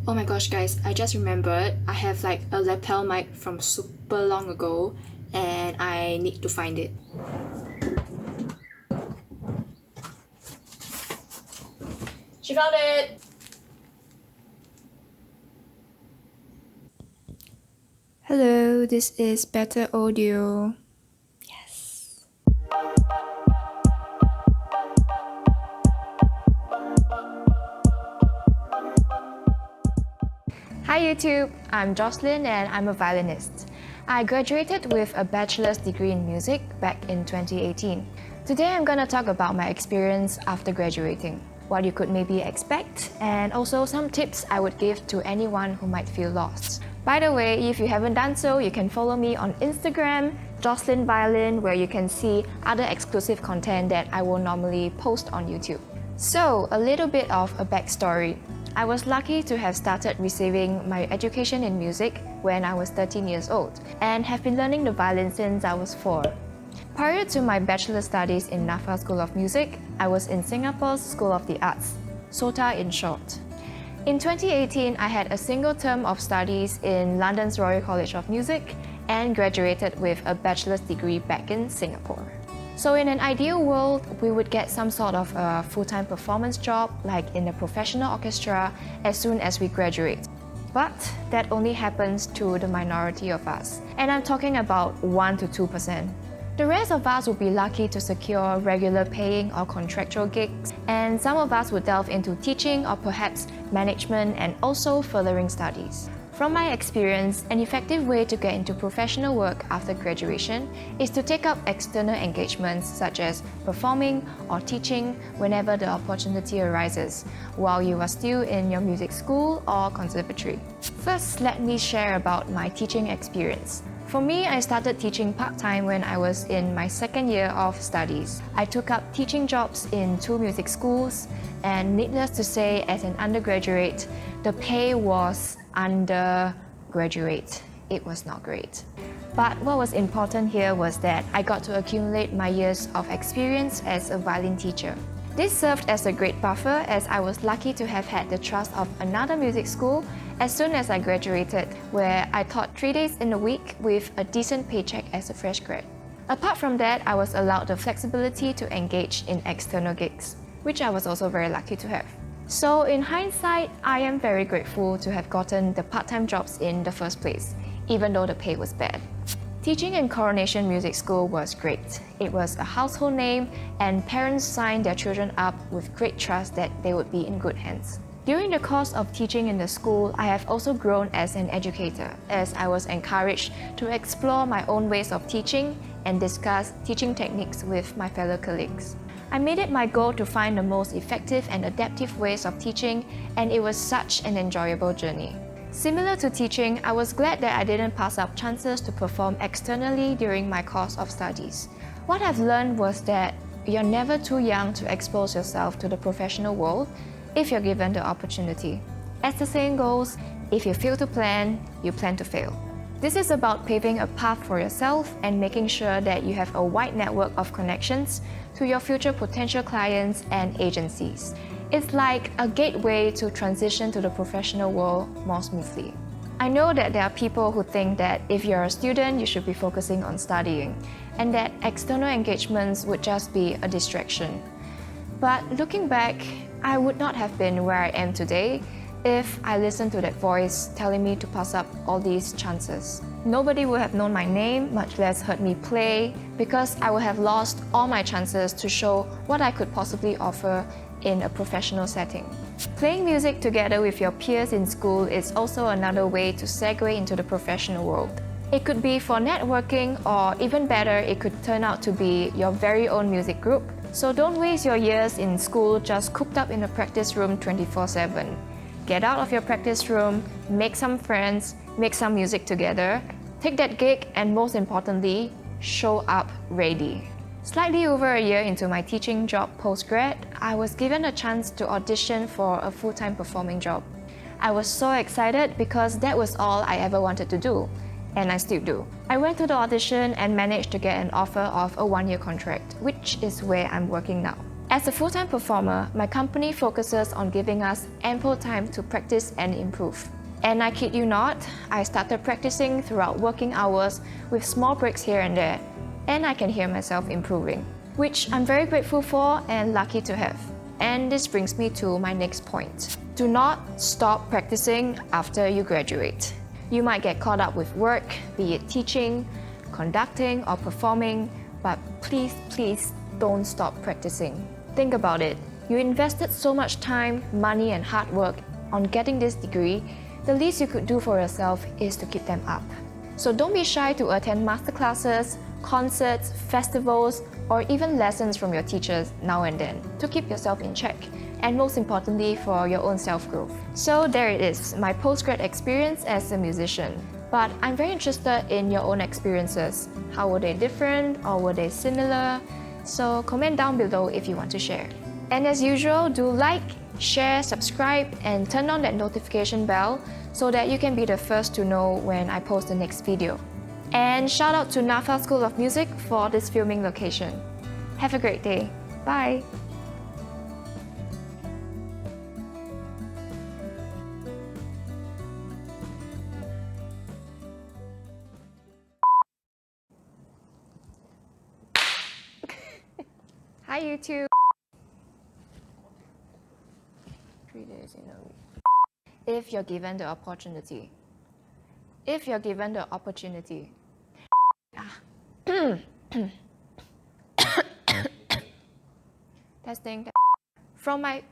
Oh my gosh guys, I just remembered I have like a lapel mic from super long ago and I need to find it. She found it! Hello, this is better audio. Yes. Hi YouTube, I'm Jocelyn and I'm a violinist. I graduated with a bachelor's degree in music back in 2018. Today I'm gonna talk about my experience after graduating, what you could maybe expect, and also some tips I would give to anyone who might feel lost. By the way, if you haven't done so, you can follow me on Instagram, JocelynViolin, where you can see other exclusive content that I will normally post on YouTube. So, a little bit of a backstory. I was lucky to have started receiving my education in music when I was 13 years old and have been learning the violin since I was 4. Prior to my bachelor studies in NAFA School of Music, I was in Singapore's School of the Arts, SOTA in short. In 2018, I had a single term of studies in London's Royal College of Music and graduated with a bachelor's degree back in Singapore. So in an ideal world, we would get some sort of a full-time performance job, like in a professional orchestra, as soon as we graduate. But that only happens to the minority of us. And I'm talking about 1 to 2%. The rest of us will be lucky to secure regular paying or contractual gigs, and some of us would delve into teaching or perhaps management and also furthering studies. From my experience, an effective way to get into professional work after graduation is to take up external engagements such as performing or teaching whenever the opportunity arises, while you are still in your music school or conservatory. First, let me share about my teaching experience. For me, I started teaching part-time when I was in my second year of studies. I took up teaching jobs in 2 music schools, and needless to say, as an undergraduate, the pay was undergraduate. It was not great. But what was important here was that I got to accumulate my years of experience as a violin teacher. This served as a great buffer as I was lucky to have had the trust of another music school as soon as I graduated, where I taught 3 days in a week with a decent paycheck as a fresh grad. Apart from that, I was allowed the flexibility to engage in external gigs, which I was also very lucky to have. So in hindsight, I am very grateful to have gotten the part-time jobs in the first place, even though the pay was bad. Teaching in Coronation Music School was great. It was a household name, and parents signed their children up with great trust that they would be in good hands. During the course of teaching in the school, I have also grown as an educator, as I was encouraged to explore my own ways of teaching and discuss teaching techniques with my fellow colleagues. I made it my goal to find the most effective and adaptive ways of teaching, and it was such an enjoyable journey. Similar to teaching, I was glad that I didn't pass up chances to perform externally during my course of studies. What I've learned was that you're never too young to expose yourself to the professional world if you're given the opportunity. As the saying goes, if you fail to plan, you plan to fail. This is about paving a path for yourself and making sure that you have a wide network of connections to your future potential clients and agencies. It's like a gateway to transition to the professional world more smoothly. I know that there are people who think that if you're a student, you should be focusing on studying, and that external engagements would just be a distraction. But looking back, I would not have been where I am today if I listened to that voice telling me to pass up all these chances. Nobody would have known my name, much less heard me play, because I would have lost all my chances to show what I could possibly offer in a professional setting. Playing music together with your peers in school is also another way to segue into the professional world. It could be for networking, or even better, it could turn out to be your very own music group. So don't waste your years in school just cooped up in a practice room 24/7. Get out of your practice room, make some friends, make some music together, take that gig, and most importantly, show up ready. Slightly over a year into my teaching job post-grad, I was given a chance to audition for a full-time performing job. I was so excited because that was all I ever wanted to do, and I still do. I went to the audition and managed to get an offer of a 1-year contract, which is where I'm working now. As a full-time performer, my company focuses on giving us ample time to practice and improve. And I kid you not, I started practicing throughout working hours with small breaks here and there, and I can hear myself improving, which I'm very grateful for and lucky to have. And this brings me to my next point. Do not stop practicing after you graduate. You might get caught up with work, be it teaching, conducting, or performing, but please don't stop practicing. Think about it. You invested so much time, money, and hard work on getting this degree. The least you could do for yourself is to keep them up. So don't be shy to attend masterclasses, concerts, festivals, or even lessons from your teachers now and then to keep yourself in check, and most importantly for your own self-growth. So there it is, my postgrad experience as a musician. But I'm very interested in your own experiences. How were they different or were they similar? So comment down below if you want to share. And as usual, do like, share, subscribe, and turn on that notification bell so that you can be the first to know when I post the next video. And shout out to NAFA School of Music for this filming location. Have a great day. Bye! Hi YouTube! 3 days in a week. If you're given the opportunity. If you're given the opportunity. Testing. From my